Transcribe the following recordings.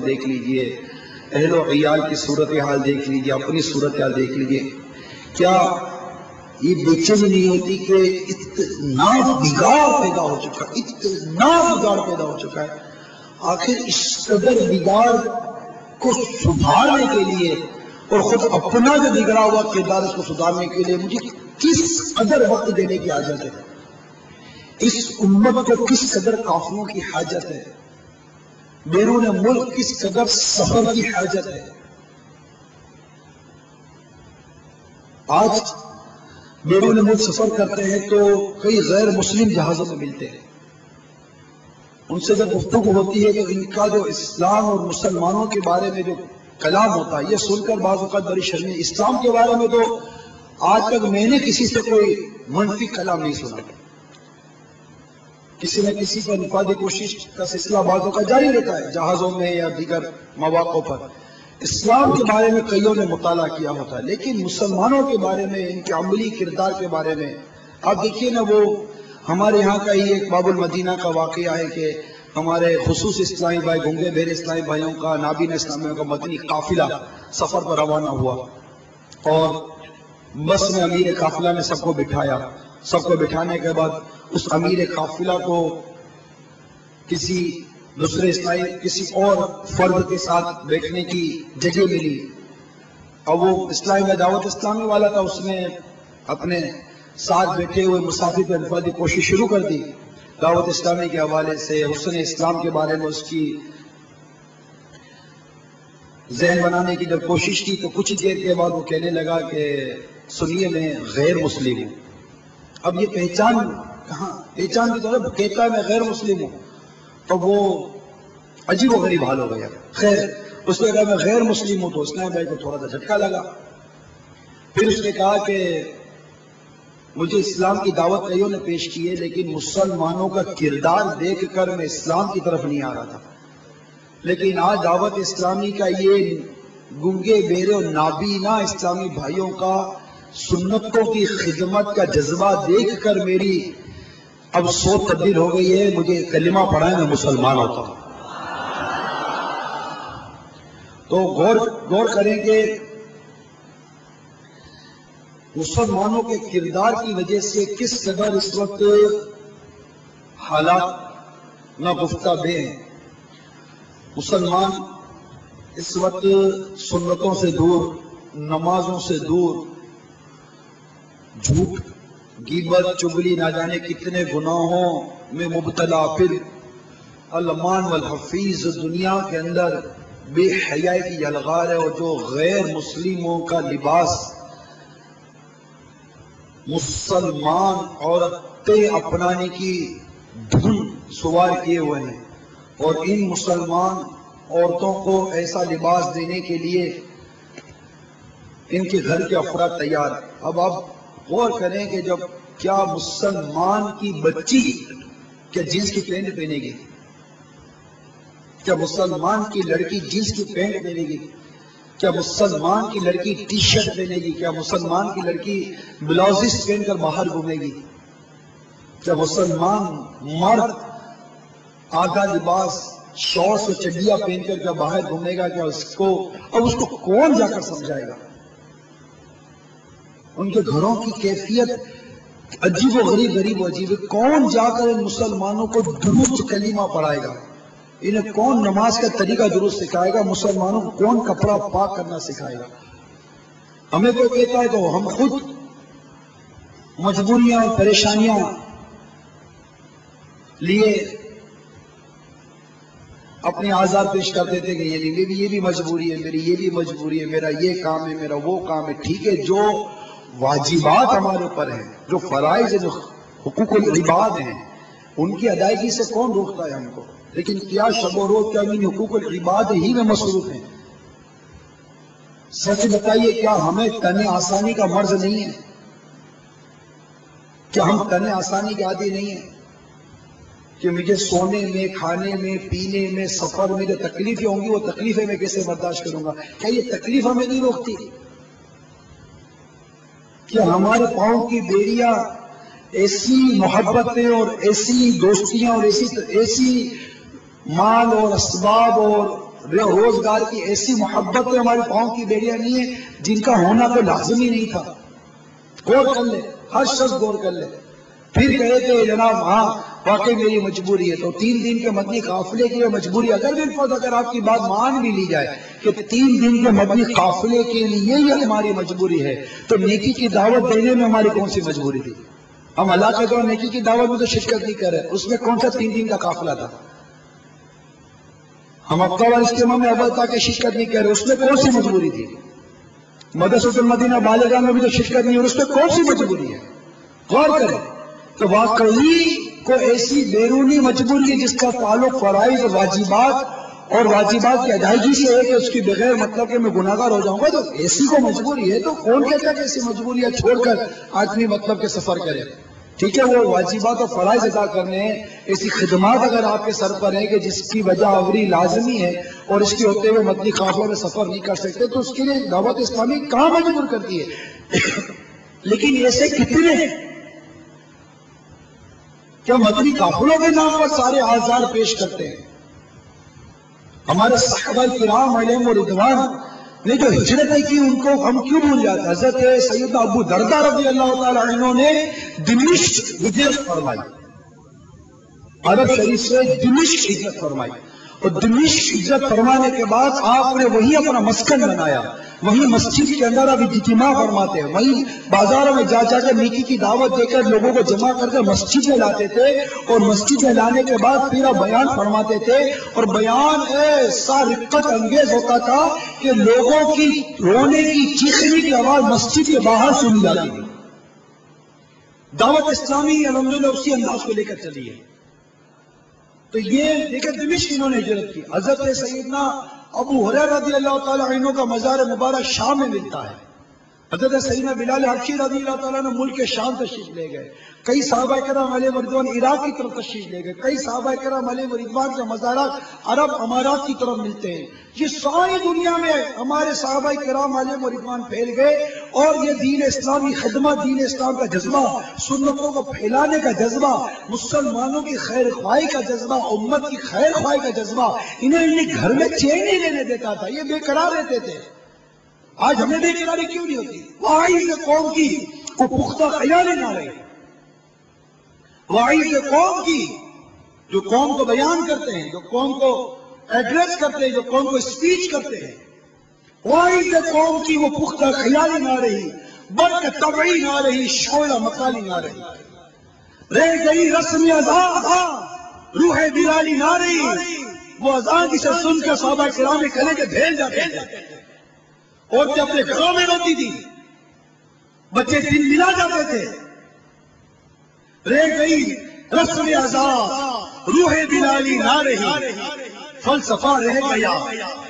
دیکھ لیجئے، اہل و عیال کی صورتحال دیکھ لیجئے، اپنی صورتحال دیکھ لیجئے، کیا یہ بے چینی نہیں ہوتی کہ اتنا بگاڑ پیدا ہو چکا ہے، اتنا بگاڑ پیدا ہو چکا ہے، آخر اس قدر بگاڑ کو سدھارنے کے لیے اور خود اپنا جو بگڑا ہوا کردار اس کو سدھارنے کے لیے مجھے کس قدر وقت دینے کی حاجت ہے، اس امت کو کس قدر قافلوں کی حاجت ہے، بیرون ملک کس قدر سفر کی حاجت ہے۔ آج بیرون ملک سفر کرتے ہیں تو کئی غیر مسلم جہازوں میں ملتے ہیں، ان سے جب گفتگو ہوتی ہے تو ان کا جو اسلام اور مسلمانوں کے بارے میں جو کلام ہوتا ہے یہ سن کر بعض اوقات بڑی شرمندگی۔ اسلام کے بارے میں تو آج تک میں نے کسی سے کوئی منفی کلام نہیں سنا، کسی نہ کسی پر نفاذی کوشش کا سلسلہ بعض اوقات جاری رہتا ہے جہازوں میں یا دیگر مواقع پر۔ اسلام کے بارے میں کئیوں نے مطالعہ کیا ہوتا ہے، لیکن مسلمانوں کے بارے میں، ان کے عملی کردار کے بارے میں آپ دیکھیے نا، وہ ہمارے یہاں کا ہی ایک باب المدینہ کا واقعہ ہے کہ ہمارے خصوص اسلامی بھائی، گنگے بہرے اسلامی بھائیوں کا، نابینا اسلامیوں کا مدنی قافلہ سفر پر روانہ ہوا اور بس میں امیر قافلہ نے سب کو بٹھایا، سب کو بٹھانے کے بعد اس امیر قافلہ کو کسی دوسرے اسلامی کسی اور فرد کے ساتھ بیٹھنے کی جگہ ملی، اور وہ اسلامی میں دعوت اسلامی والا تھا، اس نے اپنے ساتھ بیٹھے ہوئے مسافر پر نفاذی کوشش شروع کر دی، دعوت اسلامی کے حوالے سے حسن اسلام کے بارے میں اس کی ذہن بنانے کی جب کوشش کی تو کچھ دیر کے بعد وہ کہنے لگا کہ سنیے میں غیر مسلم ہوں۔ اب یہ پہچان کہاں، پہچان کی طرف کہتا ہے میں غیر مسلم ہوں، تو وہ عجیب و غریب حال ہو گیا۔ خیر اس نے کہا میں غیر مسلم ہوں، تو اس نے بھائی کو تھوڑا سا جھٹکا لگا، پھر اس نے کہا کہ مجھے اسلام کی دعوت کئیوں نے پیش کی ہے، لیکن مسلمانوں کا کردار دیکھ کر میں اسلام کی طرف نہیں آ رہا تھا، لیکن آج دعوت اسلامی کا یہ گنگے بہرے اور نابینا اسلامی بھائیوں کا سنتوں کی خدمت کا جذبہ دیکھ کر میری اب سوچ تبدیل ہو گئی ہے، مجھے کلمہ پڑھائے میں مسلمان ہوتا ہوں۔ تو غور کریں کہ مسلمانوں کے کردار کی وجہ سے کس قدر اس وقت حالات ناگفتہ بے ہیں۔ مسلمان اس وقت سنتوں سے دور، نمازوں سے دور، جھوٹ، غیبت، چغلی، نہ جانے کتنے گناہوں میں مبتلا، پھر المان والحفیظ دنیا کے اندر بے حیائی کی یلغار ہے، اور جو غیر مسلموں کا لباس مسلمان عورتیں اپنانے کی دھن سوار کیے ہوئے ہیں، اور ان مسلمان عورتوں کو ایسا لباس دینے کے لیے ان کے گھر کے افراد تیار۔ اب آپ غور کریں کہ جب کیا مسلمان کی بچی کیا جینس کی پینٹ پہنے گی؟ کیا مسلمان کی لڑکی جینس کی پینٹ پہنے گی؟ کیا مسلمان کی لڑکی ٹی شرٹ پہنے گی؟ کیا مسلمان کی لڑکی بلاؤزز پہن کر باہر گھومے گی؟ کیا مسلمان مرد آدھا لباس شارٹس اور چڈیا پہن کر کیا باہر گھومے گا؟ کیا اس کو کون جا کر سمجھائے گا؟ ان کے گھروں کی کیفیت عجیب و غریب ہے، کون جا کر ان مسلمانوں کو درست کلمہ پڑھائے گا؟ انہیں کون نماز کا طریقہ درست سکھائے گا؟ مسلمانوں کو کون کپڑا پاک کرنا سکھائے گا؟ ہمیں کوئی کہتا ہے تو ہم خود مجبوریاں اور پریشانیاں لیے اپنے آزار پیش کر دیتے کہ یہ بھی مجبوری ہے، میری یہ بھی مجبوری ہے، میرا یہ کام ہے، میرا وہ کام ہے۔ ٹھیک ہے، جو واجبات ہمارے اوپر ہیں، جو فرائض ہیں، جو حقوق العباد ہیں، ان کی ادائیگی سے کون روکتا ہے ہم کو؟ لیکن کیا شب و روز کیا ان حقوق العباد ہی میں مصروف ہیں؟ سچ بتائیے، کیا ہمیں تن آسانی کا مرض نہیں ہے؟ کیا ہم تن آسانی کے عادی نہیں ہیں کہ مجھے سونے میں، کھانے میں، پینے میں، سفر میں جو تکلیفیں ہوں گی وہ تکلیفیں میں کیسے برداشت کروں گا؟ کیا یہ تکلیف ہمیں نہیں روکتی؟ کیا ہمارے پاؤں کی بیڑیاں ایسی محبتیں اور ایسی دوستیاں اور ایسی مال اور اسباب اور روزگار کی ایسی محبت تو ہماری پاؤں کی بیڑیاں نہیں ہیں جن کا ہونا تو لازمی نہیں تھا. غور کر لے، ہر شخص غور کر لے. پھر کہے کہ جناب ہاں واقعی میری مجبوری ہے، تو 3 دن کے مدنی قافلے کی مجبوری اگر آپ کی بات مان بھی لی جائے کہ 3 دن کے مدنی قافلے کے لیے ہی ہماری مجبوری ہے، تو نیکی کی دعوت دینے میں ہماری کون سی مجبوری تھی؟ ہم اللہ کے دور نیکی کی دعوت میں تو شرکت نہیں کر رہے، اس میں کون سا 3 دن کا قافلہ تھا؟ ہم مکہ والے اجتماع میں اول تک شرکت نہیں کر رہے، اس میں کون سی مجبوری تھی؟ مدرسۃ المدینہ بالغان میں بھی تو شرکت نہیں، اور اس میں کون سی مجبوری ہے؟ غور کریں تو واقعی کو ایسی بیرونی مجبوری ہے جس کا تعلق فرائض اور واجبات کی ادائیگی سے ہے کہ اس کی بغیر مطلب کہ میں گناہگار ہو جاؤں گا، تو ایسی کو مجبوری ہے. تو کون کہتا ہے کہ ایسی مجبوریاں چھوڑ کر آدمی مطلب کہ سفر کرے؟ ٹھیک ہے، وہ واجبات اور فرائض ادا کرنے ہیں، ایسی خدمات اگر آپ کے سر پر ہیں کہ جس کی وجہ آوری لازمی ہے اور اس کے ہوتے ہوئے مدنی قافلوں میں سفر نہیں کر سکتے، تو اس کے لیے دعوت اسلامی کہاں مجبور کرتی ہے؟ لیکن ایسے کتنے ہیں کیا مدنی قافلوں کے نام پر سارے آزار پیش کرتے ہیں؟ ہمارے صحابہ کرام علیہم رضوان نے جو ہجرتیں کی ان کو ہم کیوں بھول جاتے ہیں؟ حضرت سیدنا ابو دردہ رضی اللہ تعالی عنہ نے دمشق ہجرت فرمائی، عرب شریف سے دمشق ہجرت فرمائی، اور دمشق ہجرت فرمانے کے بعد آپ نے وہی اپنا مسکن بنایا، وہی مسجد کے اندر اب اجتماع فرماتے ہیں، وہی بازاروں میں جا کر نیکی کی دعوت دے کر لوگوں کو جمع کر کے مسجد میں لاتے تھے، اور مسجد میں لانے کے بعد پھر بیان فرماتے تھے، اور بیان ایسا رقت انگیز ہوتا تھا کہ لوگوں کی رونے کی چیخنے کی آواز مسجد کے باہر سنی جاتی تھی. دعوت اسلامی الحمدللہ اسی انداز کو لے کر چلی ہے. تو یہ دیکھیں دمشق انہوں نے ہجرت کی. حضرت سیدنا ابو ہریرہ رضی اللہ تعالیٰ عنہ کا مزار مبارک شام میں ملتا ہے. حضرت سیدنا بلال حبشی رضی اللہ تعالیٰ عنہ ملک شام تشریف لے گئے. کئی صحابہ کرام علیہ رضوان عراق کی طرف تشریف لے گئے. کئی صحابہ کرام علیہ رضوان کے مزارات عرب امارات کی طرف ملتے ہیں. یہ ساری دنیا میں ہمارے صحابہ کرام علیہ رضوان پھیل گئے، اور یہ دین اسلامی خدمت، دین اسلام کا جذبہ، سنتوں کو پھیلانے کا جذبہ، مسلمانوں کی خیر خواہی کا جذبہ، امت کی خیر خواہی کا جذبہ انہیں گھر میں چین نہیں لینے دیتا تھا. یہ بے قرار رہتے تھے. آج ہمیں بے قراری کیوں نہیں ہوتی؟ واعظ قوم کی وہ پختہ خیال نہ رہے، واعظ قوم کی جو قوم کو بیان کرتے ہیں، جو قوم کو ایڈریس کرتے ہیں، جو قوم کو اسپیچ کرتے ہیں، واعظ قوم کی وہ پختہ خیالی نہ رہی، برق طبعی نہ رہی، شعلہ مقالی نہ رہی. رہ گئی رسم اذان، روح بلالی نہ رہی. وہ اذان کی سے سن کر صحابہ کرام کلے کے بھیل جاتے تھے، عورتیں اپنے گھروں میں روتی تھی، بچے دن ملا جاتے تھے. رہ گئی رسم اذان، روح بلالی نہ رہی، فلسفہ رہ گیا،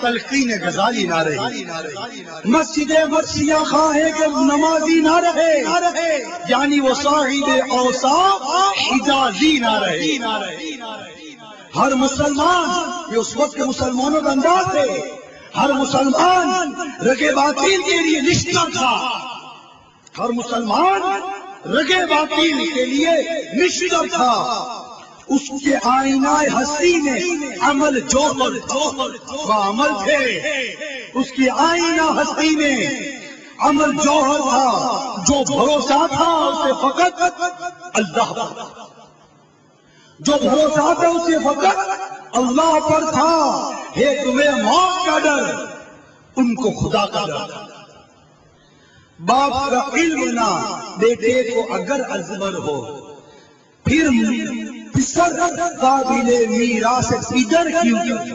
تلقین غزالی نہ رہی. مسجد مرثیہ خواہیں کہ نمازی نہ رہے، یعنی وہ صاحب اوصاف حجازی نہ رہے. ہر مسلمان، یہ اس وقت کے مسلمانوں کا انداز ہے، ہر مسلمان رگے باطل کے لیے نشتر تھا. ہر مسلمان رگے باطل کے لیے نشتر تھا. اس کے آئینہ ہستی میں عمل جوہر و عمل تھے. اس کی آئینہ ہستی میں عمل جوہر تھا. جو بھروسہ تھا اسے فقط اللہ پر، جو بھروسہ تھا اسے فقط اللہ پر تھا. ہے تمہیں موت کا ڈر، ان کو خدا کا ڈر. باپ کا علم نہ بیٹے کو اگر ازبر ہو، پھر قابل میراث پدر کیوں.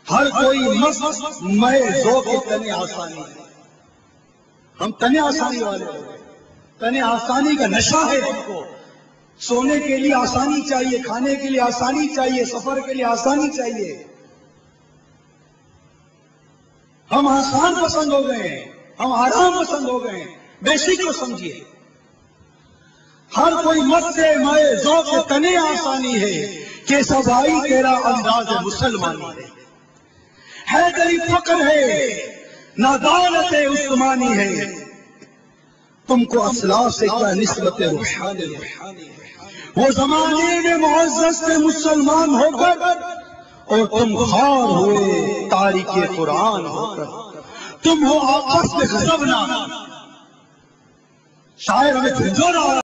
ہر کوئی مست میں ذوق تنے آسانی ہے. ہم تنے آسانی والے ہیں، تنے آسانی کا نشہ ہے. ہم کو سونے کے لیے آسانی چاہیے، کھانے کے لیے آسانی چاہیے، سفر کے لیے آسانی چاہیے. ہم آسان پسند ہو گئے ہیں، ہم آرام پسند ہو گئے ہیں. بیسک کو سمجھیے. ہر کوئی مت سے مائے ذوق تنے آسانی ہے کہ سبائی تیرا انداز مسلمانی ہے. حیدری فقر ہے، نادانت عثمانی ہے. تم کو اسلاف سے کیا نسبت روحانی ہے. وہ زمانے میں معزز سے مسلمان ہو کر اور تم خار ہوئے تاریخ قرآن ہو کر، تم ہو آپس میں غضبناک۔ شاعر ہمیں جھنجھوڑا